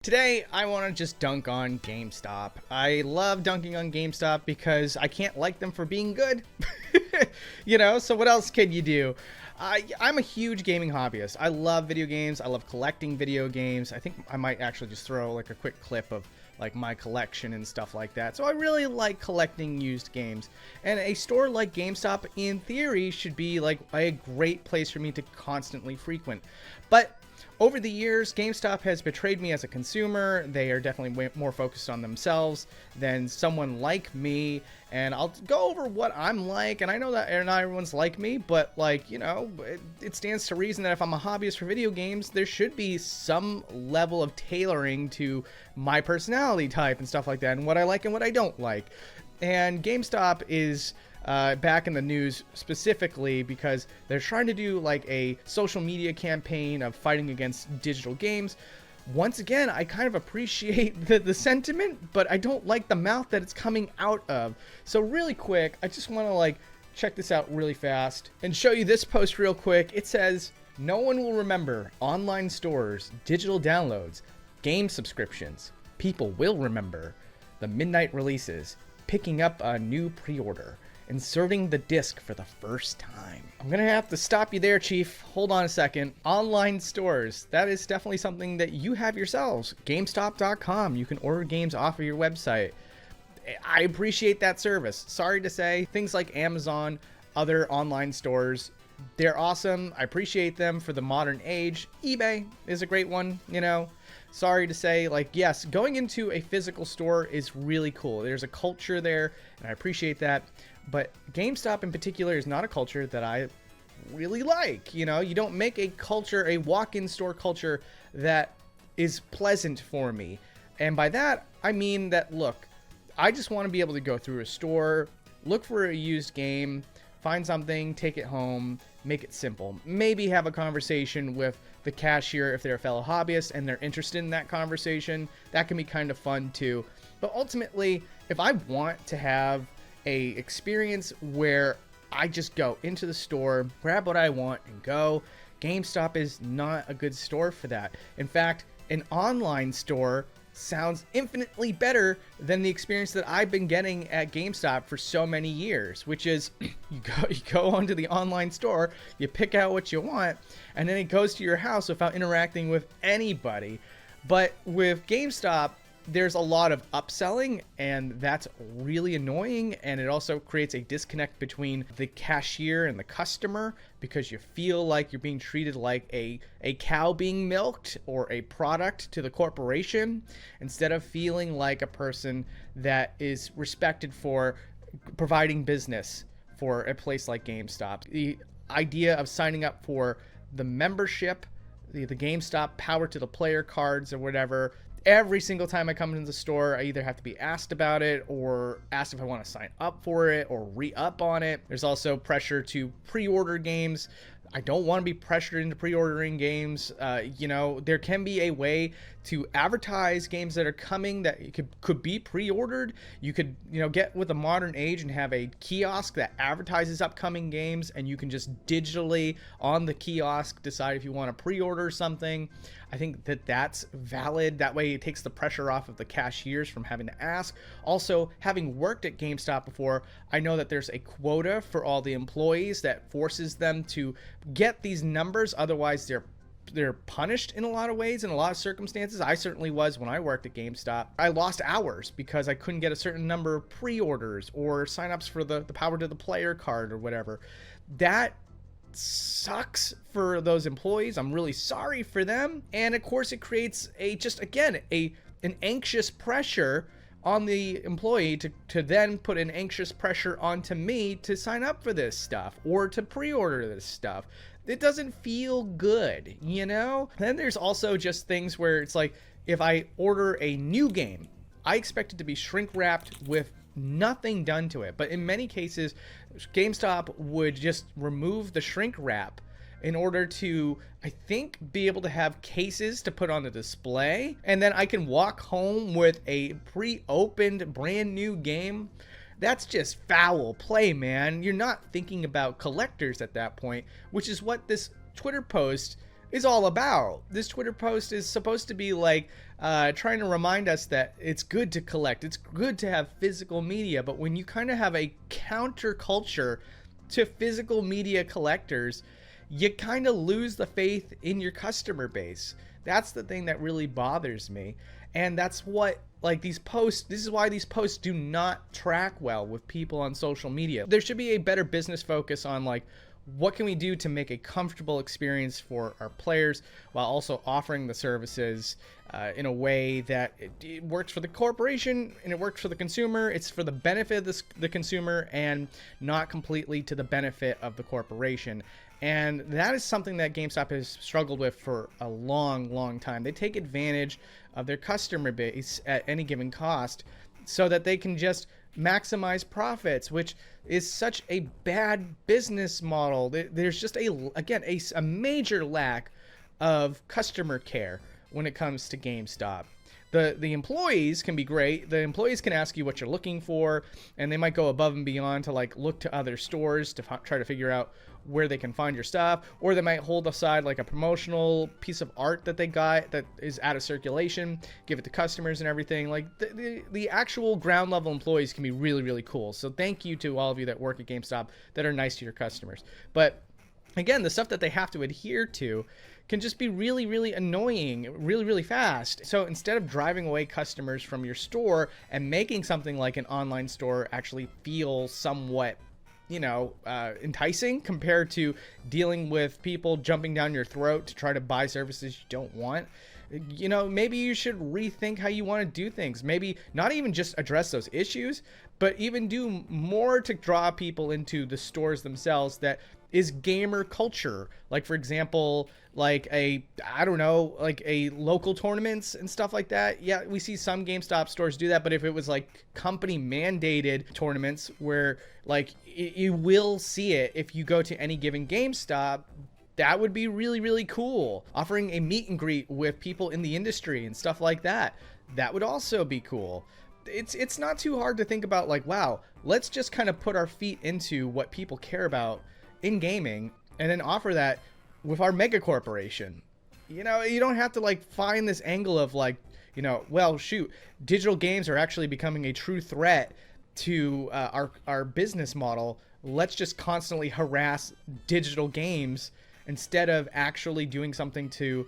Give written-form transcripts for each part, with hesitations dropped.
Today, I want to just dunk on GameStop. I love dunking on GameStop because I can't like them for being good. So what else can you do? I'm a huge gaming hobbyist. I love video games. I love collecting video games. I think I might actually just throw like a quick clip of like my collection and stuff like that. So I really like collecting used games. And a store like GameStop, in theory, should be like a great place for me to constantly frequent. But over the years, GameStop has betrayed me as a consumer. They are definitely way more focused on themselves than someone like me. And I'll go over what I'm like. And I know that not everyone's like me, but it stands to reason that if I'm a hobbyist for video games, there should be some level of tailoring to my personality type and stuff like that, and what I like and what I don't like. And GameStop is back in the news specifically because they're trying to do like a social media campaign of fighting against digital games. Once again, I kind of appreciate the sentiment, but I don't like the mouth that it's coming out of. So really quick, I just want to check this out really fast and show you this post real quick. It says, "No one will remember online stores, digital downloads, game subscriptions. People will remember the midnight releases, picking up a new pre-order, inserting the disc for the first time." I'm gonna have to stop you there, Chief. Hold on a second. Online stores, that is definitely something that you have yourselves. GameStop.com, you can order games off of your website. I appreciate that service. Sorry to say, things like Amazon, other online stores, they're awesome. I appreciate them for the modern age. eBay is a great one, Sorry to say, yes, going into a physical store is really cool. There's a culture there, and I appreciate that. But GameStop in particular is not a culture that I really like. You don't make a culture, a walk-in store culture that is pleasant for me. And by that, I mean that, look, I just want to be able to go through a store, look for a used game, find something, take it home, make it simple. Maybe have a conversation with the cashier if they're a fellow hobbyist and they're interested in that conversation. That can be kind of fun too. But ultimately, if I want to have a experience where I just go into the store, grab what I want and go, GameStop is not a good store for that. In fact, an online store sounds infinitely better than the experience that I've been getting at GameStop for so many years, which is you go onto the online store, you pick out what you want, and then it goes to your house without interacting with anybody. But with GameStop, there's a lot of upselling, and that's really annoying, and it also creates a disconnect between the cashier and the customer because you feel like you're being treated like a cow being milked or a product to the corporation instead of feeling like a person that is respected for providing business for a place like GameStop. The idea of signing up for the membership, the GameStop Power to the Player cards or whatever, every single time I come into the store, I either have to be asked about it or asked if I want to sign up for it or re-up on it. There's also pressure to pre-order games. I don't want to be pressured into pre-ordering games. There can be a way to advertise games that are coming that could be pre-ordered. You could, get with the modern age and have a kiosk that advertises upcoming games, and you can just digitally on the kiosk decide if you want to pre-order something. I think that that's valid. That way it takes the pressure off of the cashiers from having to ask. Also, having worked at GameStop before, I know that there's a quota for all the employees that forces them to get these numbers. Otherwise, they're punished in a lot of ways, in a lot of circumstances. I certainly was when I worked at GameStop. I lost hours because I couldn't get a certain number of pre-orders or signups for the Power to the Player card or whatever. That sucks for those employees. I'm really sorry for them. And of course it creates an anxious pressure on the employee to then put an anxious pressure onto me to sign up for this stuff or to pre-order this stuff. It doesn't feel good, Then there's also just things where it's like, if I order a new game, I expect it to be shrink wrapped with nothing done to it. But in many cases, GameStop would just remove the shrink wrap in order to, I think, be able to have cases to put on the display. And then I can walk home with a pre-opened brand new game. That's just foul play, man. You're not thinking about collectors at that point, which is what this Twitter post is all about. This Twitter post is supposed to be like trying to remind us that it's good to collect, it's good to have physical media, but when you kind of have a counterculture to physical media collectors, you kind of lose the faith in your customer base. That's the thing that really bothers me. And that's what, like, these posts, this is why these posts do not track well with people on social media. There should be a better business focus on, like, what can we do to make a comfortable experience for our players while also offering the services in a way that it works for the corporation and it works for the consumer. It's for the benefit of the consumer and not completely to the benefit of the corporation. And that is something that GameStop has struggled with for a long time. They take advantage of their customer base at any given cost so that they can just maximize profits, which is such a bad business model. There's just a major lack of customer care when it comes to GameStop. The employees can be great. The employees can ask you what you're looking for, and they might go above and beyond to like look to other stores to try to figure out where they can find your stuff, or they might hold aside like a promotional piece of art that they got that is out of circulation, give it to customers and everything. Like the actual ground level employees can be really cool. So thank you to all of you that work at GameStop that are nice to your customers. But again, the stuff that they have to adhere to can just be really annoying really fast. So instead of driving away customers from your store and making something like an online store actually feel somewhat enticing compared to dealing with people jumping down your throat to try to buy services you don't want, maybe you should rethink how you want to do things. Maybe not even just address those issues, but even do more to draw people into the stores themselves that is gamer culture. Like, for example, like a local tournaments and stuff like that. Yeah, we see some GameStop stores do that, but if it was like company mandated tournaments where like you will see it if you go to any given GameStop, that would be really cool. Offering a meet and greet with people in the industry and stuff like that, that would also be cool. It's not too hard to think about, like, wow, let's just kind of put our feet into what people care about in gaming and then offer that with our mega corporation. You don't have to like find this angle of like, well, shoot, digital games are actually becoming a true threat to our business model. Let's just constantly harass digital games instead of actually doing something to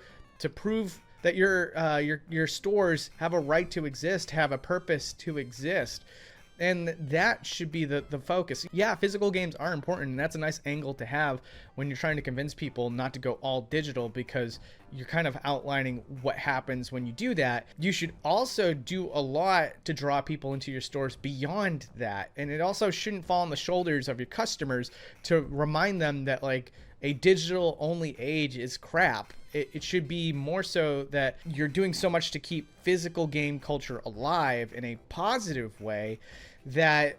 prove that your stores have a right to exist, have a purpose to exist. And that should be the focus. Yeah, physical games are important, and that's a nice angle to have when you're trying to convince people not to go all digital, because you're kind of outlining what happens when you do that. You should also do a lot to draw people into your stores beyond that. And it also shouldn't fall on the shoulders of your customers to remind them that like a digital only age is crap. It should be more so that you're doing so much to keep physical game culture alive in a positive way that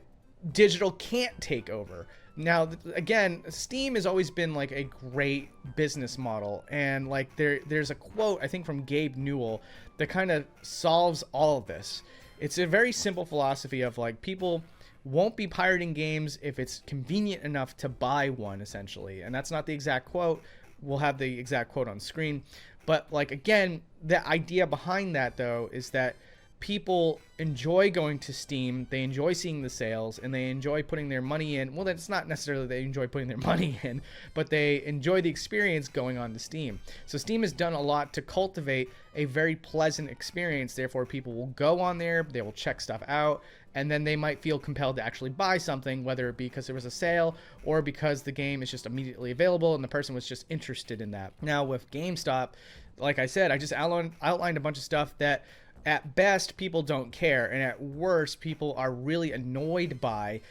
digital can't take over. Now, again, Steam has always been like a great business model, and like there's a quote I think from Gabe Newell that kind of solves all of this. It's a very simple philosophy of like, people won't be pirating games if it's convenient enough to buy one, essentially. And that's not the exact quote. We'll have the exact quote on screen. But like, again, the idea behind that though is that people enjoy going to Steam, they enjoy seeing the sales, and they enjoy putting their money in. Well, that's not necessarily they enjoy putting their money in, but they enjoy the experience going on to Steam. So Steam has done a lot to cultivate a very pleasant experience. Therefore, people will go on there, they will check stuff out, and then they might feel compelled to actually buy something, whether it be because there was a sale or because the game is just immediately available and the person was just interested in that. Now with GameStop, like I said, I just outlined a bunch of stuff that at best people don't care, and at worst people are really annoyed by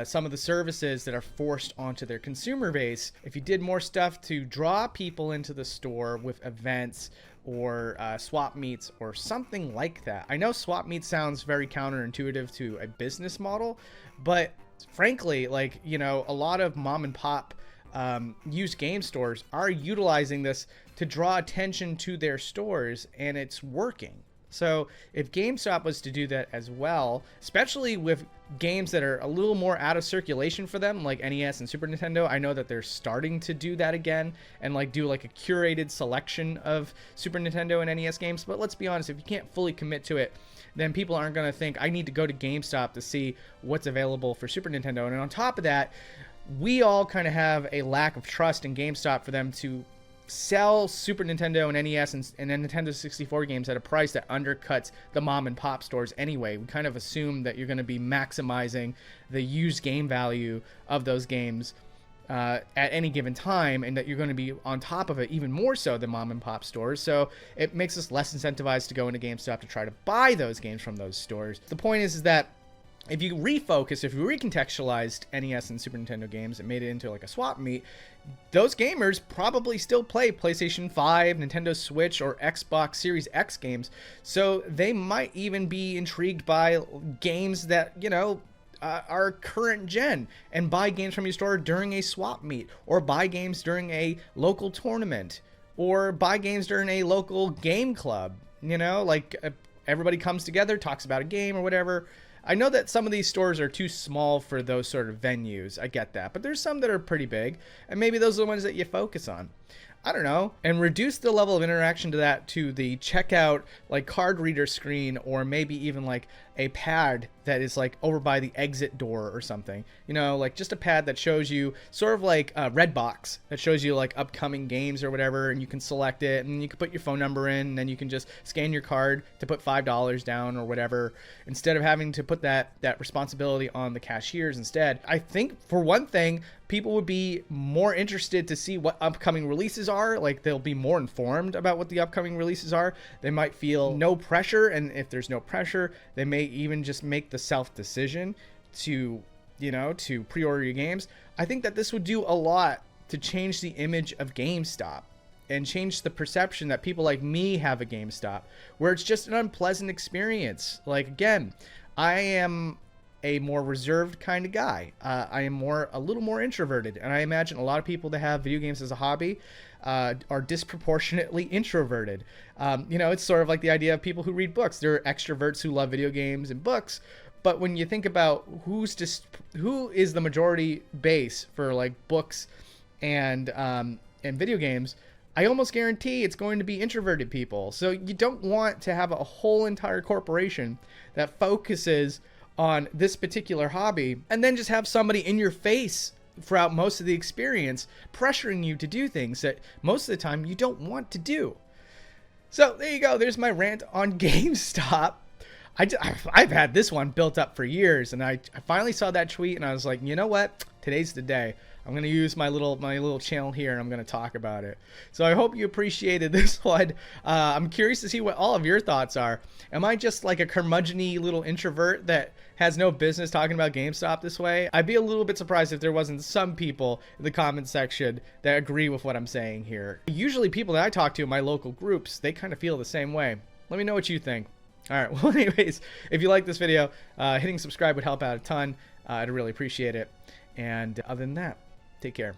some of the services that are forced onto their consumer base. If you did more stuff to draw people into the store with events or swap meets or something like that. I know swap meet sounds very counterintuitive to a business model, but frankly, like, a lot of mom and pop used game stores are utilizing this to draw attention to their stores, and it's working. So if GameStop was to do that as well, especially with games that are a little more out of circulation for them, like NES and Super Nintendo, I know that they're starting to do that again and like do like a curated selection of Super Nintendo and NES games. But let's be honest, if you can't fully commit to it, then people aren't going to think, I need to go to GameStop to see what's available for Super Nintendo. And on top of that, we all kind of have a lack of trust in GameStop for them to sell Super Nintendo and NES and Nintendo 64 games at a price that undercuts the mom and pop stores anyway. We kind of assume that you're going to be maximizing the used game value of those games at any given time, and that you're going to be on top of it even more so than mom and pop stores. So it makes us less incentivized to go into GameStop to try to buy those games from those stores. The point is that if you refocus, if you recontextualized NES and Super Nintendo games and made it into like a swap meet, those gamers probably still play PlayStation 5, Nintendo Switch, or Xbox Series X games. So they might even be intrigued by games that, you know, are current gen, and buy games from your store during a swap meet, or buy games during a local tournament, or buy games during a local game club. You know, like everybody comes together, talks about a game or whatever. I know that some of these stores are too small for those sort of venues. I get that. But there's some that are pretty big, and maybe those are the ones that you focus on. I don't know. And reduce the level of interaction to that to the checkout, like card reader screen, or maybe even like a pad that is like over by the exit door or something. You know, like just a pad that shows you sort of like a red box that shows you like upcoming games or whatever, and you can select it, and you can put your phone number in, and then you can just scan your card to put $5 down or whatever, instead of having to put that responsibility on the cashiers instead. I think for one thing, people would be more interested to see what upcoming releases are. Like, they'll be more informed about what the upcoming releases are. They might feel no pressure, and if there's no pressure, they may even just make the self-decision to, you know, to pre-order your games. I think that this would do a lot to change the image of GameStop and change the perception that people like me have of GameStop, where it's just an unpleasant experience. Like, again, I am a more reserved kind of guy. I am a little more introverted, and I imagine a lot of people that have video games as a hobby are disproportionately introverted. You know, it's sort of like the idea of people who read books. There are extroverts who love video games and books, but when you think about who is the majority base for like books and video games, I almost guarantee it's going to be introverted people. So you don't want to have a whole entire corporation that focuses on this particular hobby and then just have somebody in your face throughout most of the experience pressuring you to do things that most of the time you don't want to do. So there you go. There's my rant on GameStop. I've had this one built up for years, and I finally saw that tweet, and I was like, you know what? Today's the day. I'm going to use my little channel here, and I'm going to talk about it. So I hope you appreciated this one. I'm curious to see what all of your thoughts are. Am I just like a curmudgeon-y little introvert that has no business talking about GameStop this way? I'd be a little bit surprised if there wasn't some people in the comment section that agree with what I'm saying here. Usually people that I talk to in my local groups, they kind of feel the same way. Let me know what you think. All right, well, anyways, if you like this video, hitting subscribe would help out a ton. I'd really appreciate it. And other than that, take care.